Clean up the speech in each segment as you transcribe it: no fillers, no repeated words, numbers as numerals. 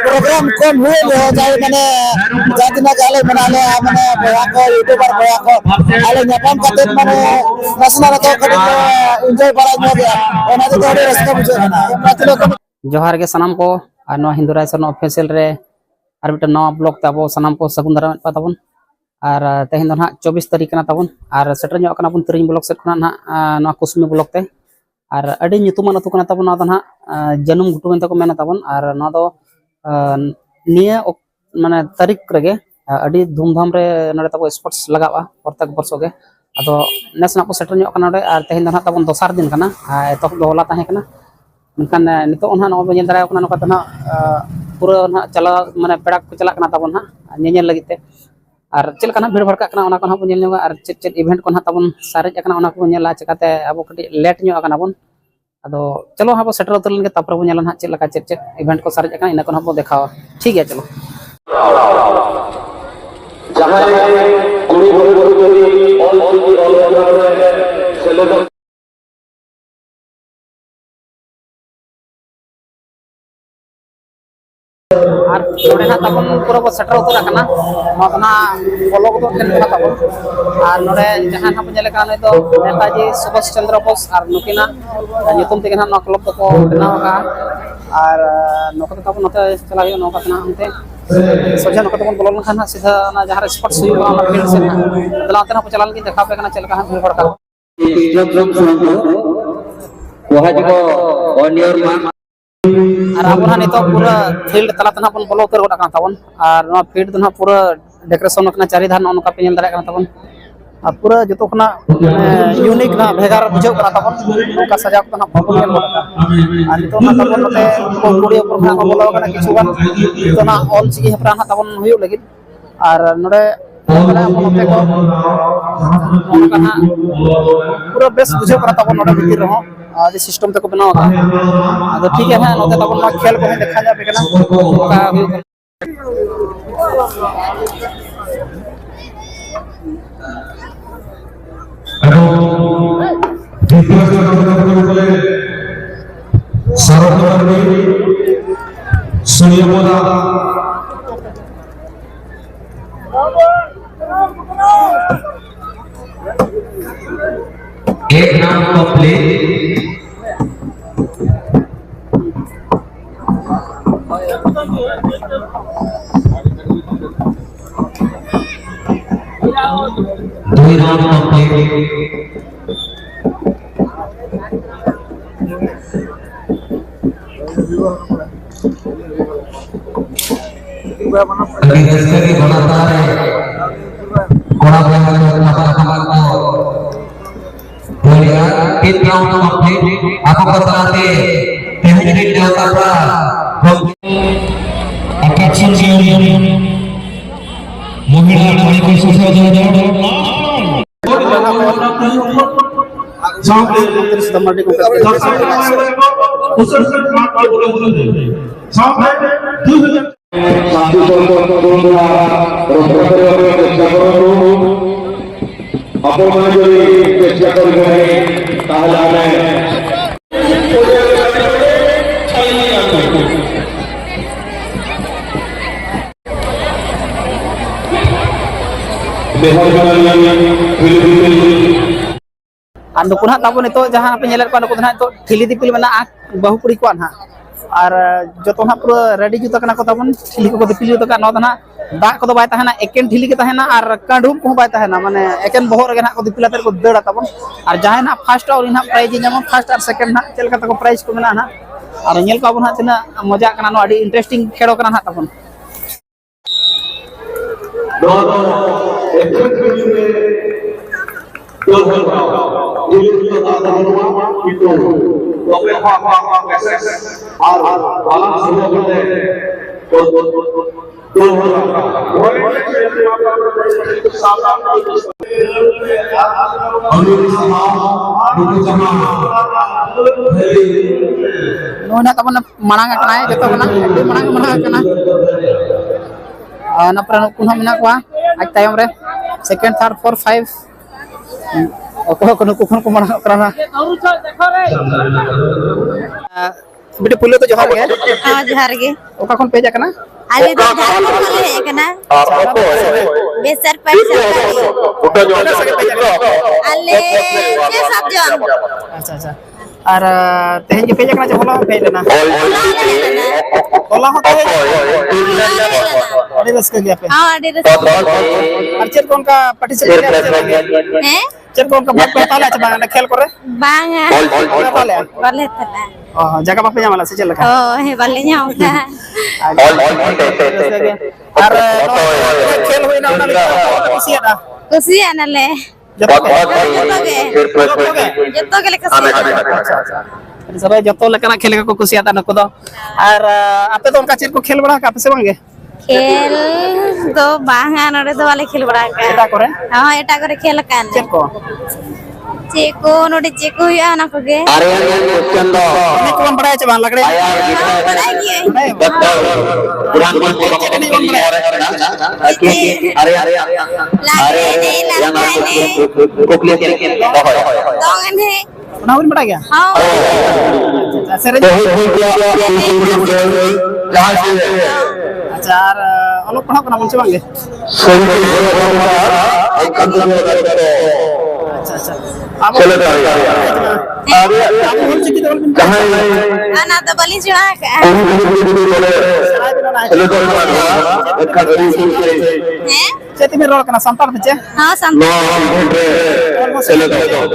program kon huye jai mane jatina jale manale mane boya ko youtuber boya ko ale nyapam katet mane nasna to kadi enjoy bara nyoge ona to ade raska bujhe na जोहार के सनाम को और नवा हिंदुराय सरनो official रे और beta नवा blog Tabo सनाम को सगुंदरा पाताबन और तेहिन दो ना 24 तारीख कना ताबन और सेटर ᱧᱚᱜ कना बन तरिन ब्लॉग सेट खना ना नवा कुसमी ब्लॉग ते और अडी nyutuman अतु कना ताबन ना दो ना जन्म घुटु मेन तको मेना ताबन और ना दो निया माने तारीख रगे अडी धूमधाम रे नडे ताबो स्पोर्ट्स लगावा प्रत्येक वर्षो गे अदो नेसना को सेटर ᱧᱚᱜ कना नडे और तेहिन दो ना ताबन दोसार दिन कना तो दोला ताहे कना मकान नितो ना नो बन दारा कना नका तना पूरा ना चला माने पेड़ा को चला कना ताबन ना नेनेल लगित ते और चल कना भीड़ भड़का कना ओना को नेल ᱧᱚᱜᱟ और चेट इवेंट को ना ताबन सारेज कना ओना को नेला चकाते अब कटी लेट ᱧᱚᱜ कना बन अदो चलो हाबो सेटर उतर लेंगे तापर बन नेला ना चेट लका चेट इवेंट को सारेज कना इना को हाबो देखावा ठीक है चलो जहां गुरु गुरु गुरु ऑल सेलेब्रेट और नोडे ना ताबन पूरा को सेटर उतर कना नोना ब्लॉग दो ठेन कना ताबन और नोडे जहां ना बन लेका तो नेताजी सुभाष चंद्र बोस और नुकिना nyutum te ना क्लब को बनावा का और नोका ताबन नते चला गयो नोका ना हमते सोजा नोका ताबन बोलन खाना सीधा ना जहां स्पोर्ट्स हुई ना फील्ड से ना दलाते ना चलान की देखा पे कना चल का भीड़ भड़का वहां जो ऑन योर मार्क और अब ना नितो पूरा फील्ड तलाते ना बन बोलो कर गोटा का ताबन और ना फील्ड तो ना पूरा डेकोरेशन ना चारि धार ना पे नेल दारा का ताबन और पूरा जतो खना यूनिक ना भेगार बुझो करा ताबन नोका सजाव तो ना फोटो नेल गोटा और नितो ना ताबन नते को कुड़ियो पर ना बोलो कना किछुगान तो ना ऑल ची हेपरा ना ताबन हुयो लगित और नोडे नोते को नोका ना पूरा बेस बुझो करा ताबन नोडे बितिर रहो आज सिस्टम तक बनावा का अगर ठीक है ना नोते ताबन ना खेल को देखा जाबे कना का एक नाम कंप्लीट दो राउंड कंप्लीट अभी दस्ते की बनातार है कोड़ा बना के नफा कमाल को बोलिया 3 राउंड कंप्लीट आपको बताते टेक्निक देवता का अट्रैक्शन जीवन महिला नारी को सुसज्जित नुकु ना ताबो नितो जहां पे नेलर को नुकु ना तो ठिली दिपिल मना बहु कुड़ी को ना और जतो ना पूरा रेडी जुता कना को ताबन ठिली को दिपिल जुता का न ना दा को बाय ताहना एकेन ठिली के ताहना और कांडुम को बाय ताहना माने एकेन बहर गे ना को दिपिल तर को देड़ा ताबन और जहां ना फर्स्ट और ना प्राइज जमन फर्स्ट और सेकंड ना चल का को प्राइज को मेना ना और नेल को ना तना मजा कना नो अडी इंटरेस्टिंग खेड़ो कना ना ताबन ᱱᱚᱜᱼᱚᱭ ᱱᱟᱜ ᱛᱟᱵᱚᱱ ᱢᱟᱲᱟᱝ ᱟᱠᱟᱱᱟᱭ ᱡᱚᱛᱚ ᱠᱷᱚᱱᱟᱜ ᱟᱹᱰᱤ ᱢᱟᱲᱟᱝ ᱟᱠᱟᱱᱟ ᱚᱱᱟ ᱯᱚᱨᱮ ᱱᱩᱠᱩ ᱦᱚᱸ ᱢᱮᱱᱟᱜ ᱠᱚᱣᱟ ᱟᱡ ᱛᱟᱭᱚᱢ ᱨᱮ ᱥᱮᱠᱮন্ড ᱛᱷᱟᱨᱰ ᱯᱷᱳᱨ ᱯᱷᱟइव ᱚᱠᱚᱭ ᱠᱚ ᱱᱩᱠᱩ ᱠᱷᱚᱱ ᱠᱚ ᱢᱟᱲᱟᱝ ᱠᱟᱱᱟ बेटे पुलियो तो जोहार गे हाँ जोहार गे ओका खन पेज आकना आले दो झारखंड में है कना बेसर पैसा आले के सब जन अच्छा अच्छा और तेहन के पेज आकना जे होला पेज लेना होला होते अरे रस के गया पे हां अरे रस और चेर कौन का पार्टिसिपेट हैं चेर कौन का भाग पे ताला छ बांगा खेल करे बांगा ताले वाले तला जगह बापे जामला से चल लगा ओ हे वाले जाऊं का और खेल होई ना उना खुशियादा खुशिया नले जतो के ले खुशिया सबै जतो लेकना खेल को खुशियादा नको दो और आपे तो उनका चेर को खेल बड़ा का आपसे बांगे खेल तो बांगा नरे तो वाले खेल बड़ा का एटा करे हां एटा करे खेल कान चेर को चेको नोडे चेको या ना कोगे अरे क्वेश्चन दो मैं कौन बड़ा है चबान लगड़े बड़ा किए पुरान को अरे लागे नहीं कोकले के दोंगन है ना उन बड़ा गया हां अच्छा सर अच्छा और अलग पढ़ा करना मुझे बांगे अच्छा अच्छा आप चलो आना तो बलि चढ़ा के हैं चेती में रोल करना संताल बच्चे हां संत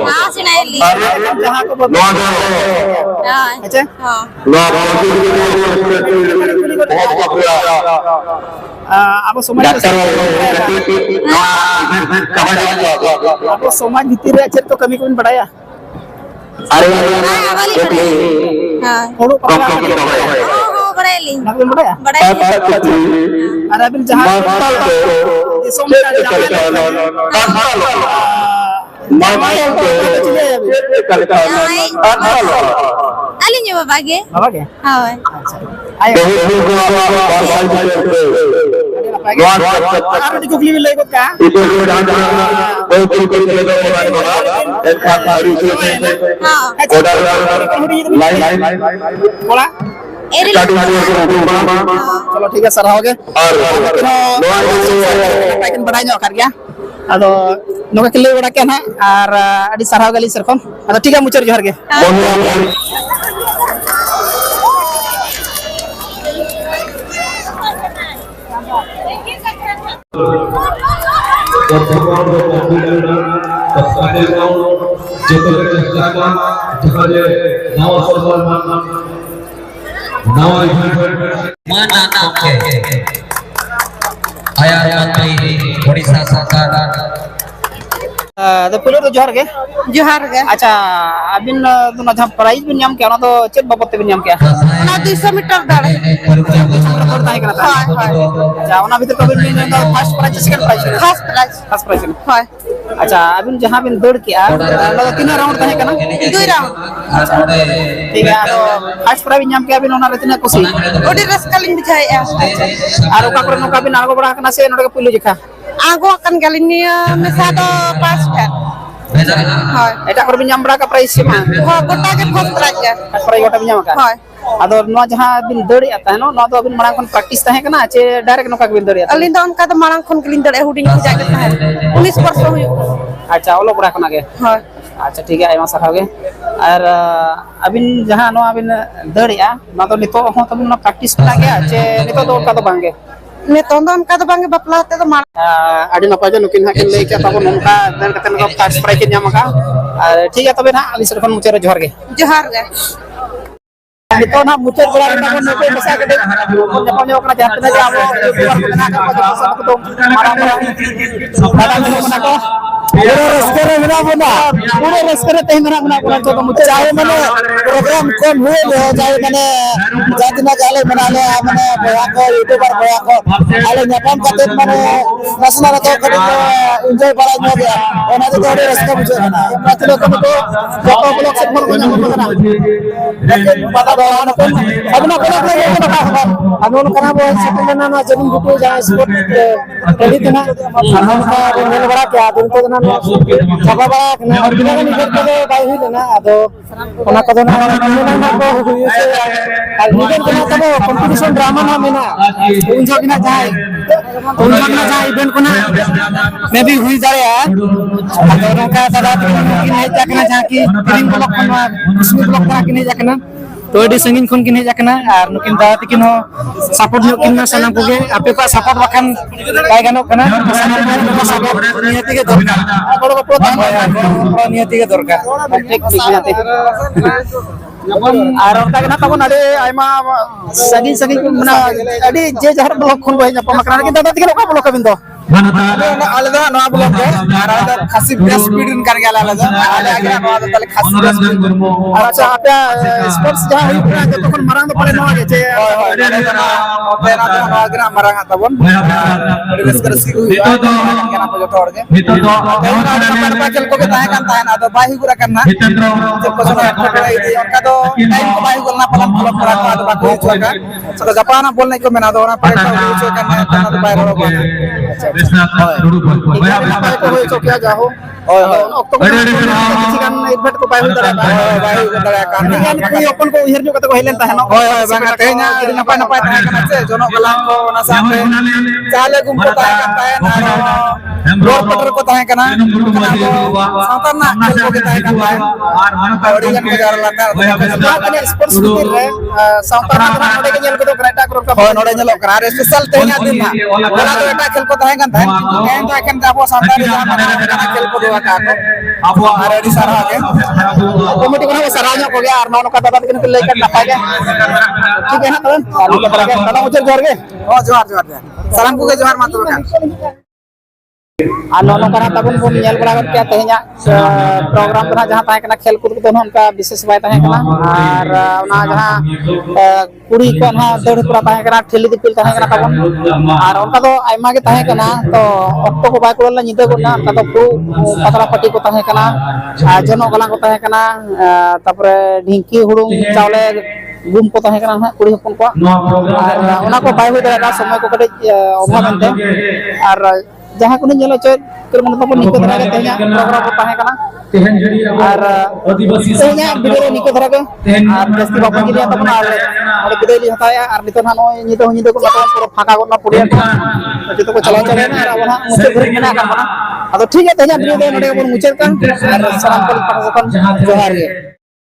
हां सुनाइली जहां को हां अच्छा हां अब समाज अब समाज भीतर रे चेत तो कमी कोन बढ़ाया हां वाली हां थोड़ो हां बड़ेली नकल बढ़ाया बड़ेली अरे अभी जहां सोमनाथ अली न्यू बाबा के हां आयो आरो कुकली भी लेगो का बोला चलो ठीक है सर हो गए पैकिंग बढ़ाई नो कर गया अदो नोका किले बड़ा के ना और अडी सरहाव गली सरखम अदो ठीक है मुचर जोहर गे आया मंत्री ओडिशा सरकार तो पुलिस तो जोहर गे जोहार गे अच्छा अबिन दोना जहां प्राइज बिन नाम के ना तो चेक बाबत बिन नाम के ना 200 मीटर दाड़े अच्छा ओना भीतर तो बिन नाम first prize second prize first prize हां अच्छा अबिन जहां बिन दौड़ के ना तीन राउंड तहे कना 2 राउंड ठीक है तो फर्स्ट प्राइज नाम के अबिन ओना रतिना खुशी ओडी रसकलिन बिछाय और ओका पर नोका बिन आगो बड़ा कना से नोडे के पुलिस जिखा आगो अकन गलिनी में सादो पास फेर हां एटा कर बिन नाम बड़ा का प्राइज से हां गोटा के फर्स्ट प्राइज फर्स्ट प्राइज गोटा बिन नाम का हां आदो नो जहां बिन दौड़ी आता है नो नो तो बिन मांग कोन प्रैक्टिस तहे कना चे डायरेक्ट नोका बिन दौड़ी अलिन दो उनका तो मांग कोन गलिन दड़े हुडिंग के जाके तहे 19 वर्ष हुई अच्छा ओलो बड़ा कना के हां अच्छा ठीक है आयमा साराव गे और अबिन जहां नो अबिन दौड़िया नो तो नितो हो तो बिन प्रैक्टिस कना गया चे नितो तो उनका तो बांगे ने तो उनका तो बांगे बपला होते तो मार आडी नपाय जो नुकिन हाकिन ले के तब नोका देन कते नको फर्स्ट प्राइज के नामका और ठीक है तबे ना अली सरखन मुचेर जोहर गे नितो ना मुचेर बड़ा तब नको मसा के जपन जो कना जहां तने जाबो यूट्यूबर कना का सब तो मारा मारा पूरा रस्ते में बना बना पूरे रस्ते में तही बना बना तो मुझे चाहे मैंने प्रोग्राम कौन हुए ले चाहे मैंने जाति ना गाले बना ले मैंने भैया को यूट्यूबर भैया को आले नेपाल का दिन मैंने नसना तो कभी एंजॉय बड़ा हो गया और ना तो थोड़े रस्ते मुझे बना मैं तो कभी तो फोटो ब्लॉग से मन को नहीं बना लेकिन पता दो ना कौन अब ना कोई नहीं बता अब लोग करा वो सेकंड ना जमीन बुटो जाए स्पोर्ट क्रेडिट ना हम का मेल बड़ा क्या दिन तो ना छापा बड़ा ना और बिना नहीं करते भाई हुई ना तो ओना कदो ना ना को हुई से और निगन को ना तब कंपटीशन ड्रामा ना में ना उन जो बिना जाए उन जो बिना जाए इवेंट को ना मैं भी हुई जा रहा है और का दादा कि नहीं जाकना जहां की फिल्म ब्लॉक बनवा उसमें ब्लॉक करा कि नहीं जाकना तो एडी संगीन खन किन हेजाकना और नुकिन दादा तकिन हो सपोर्ट नो किन सनम कोगे आपे को सपोर्ट बखान बाय गानो कना सपोर्ट नियति के दरकार बड़ बड़ प्रोत्साहन नियति के दरकार ठीक जाते और ओटा कना तबन अडे आयमा सगी सगी मना अडी जे जहर ब्लॉक खन बय जपा मकना कि दादा तकिन ओका ब्लॉक कबिन दो आलदा नो ब्लॉक के और आलदा खासी बेस स्पीड इन कर गया आलदा आले आगे नो आलदा तले खासी बेस अच्छा आपया स्पोर्ट्स जहां हुई पूरा जब तक मरांग तो पड़े नो आगे जे तेरा तो नो आगे मरांग तबन बेस कर सी हुई केना को जतो और के मितो तो पर चल को के ताहे कान ताहे ना तो बाही पूरा करना जब को सुना पकड़ा इदी उनका तो टाइम को बाही बोलना पलम पलम करा तो बाकी छोका तो जापान बोलने को मेना दो ना पर तो करना तो बाहर हो गया तो क्या जाओ अक्टूबर किसिगान इवेंट को बाय हो दरा कान कोई ओपन को हिर जो कत को हेलेन ताहनो होय बांगा तेना नपाय नपाय ताहे कना से जोनो गलाम को ना साथे चाले गुम को ताहे कन ताहे ना रोड पटर को ताहे कना साउतर ना खेल को ताहे कन ताहे और गन के जार लाता कने स्पोर्ट्स मीट रे साउतर ना नोडे के जेल को ग्रेटा करो का होय नोडे जेलो करा रे स्पेशल तेना दिन ना ओला तो एटा खेल को ताहे कन ताहे एन तो एकन जाबो साउतर ना खेल को दो का को अब आरेडी सारा के कमिटी को ना सराहना हो गया और मानो का दादा के लेकर नपा गया ठीक है ना तब दादा मुझे जोर के ओ जोर जोर सलाम को के जोर मातो का आलो नो करा तबन बो नेल बड़ा करके तेहना प्रोग्राम बना जहां ताहे कना खेल कूद को उनका विशेष बाय ताहे कना और ना जहां कुड़ी को ना दौड़ पूरा ताहे कना ठेली दिपिल ताहे कना तबन और उनका तो आयमा के ताहे कना तो ऑक्टो को बाय कोला निदे को ना उनका तो पतला पट्टी को ताहे कना जनो गला को ताहे कना तापरे ढिंकी हुड़ुंग चावले गुम को ताहे कना ना कुड़ी हपन को और उना को बाय हो दरा समय को कटे अभाव बनते और जहां को नेलो च कर मन तो निको धरा के तेना प्रोग्राम को ताहे कना तेहन जड़ी और आदिवासी तेना वीडियो निको धरा के और जस्ती बापन गिरिया तब ना और वीडियो हताया और नितो ना नो नितो नितो को मतलब पूरा फाका को ना पुरिया को जतो को चला चले ना और वहां मुझे घुरी मेना करना अब ठीक है तेना वीडियो नडे को मुचर का और सलाम को जोहार गे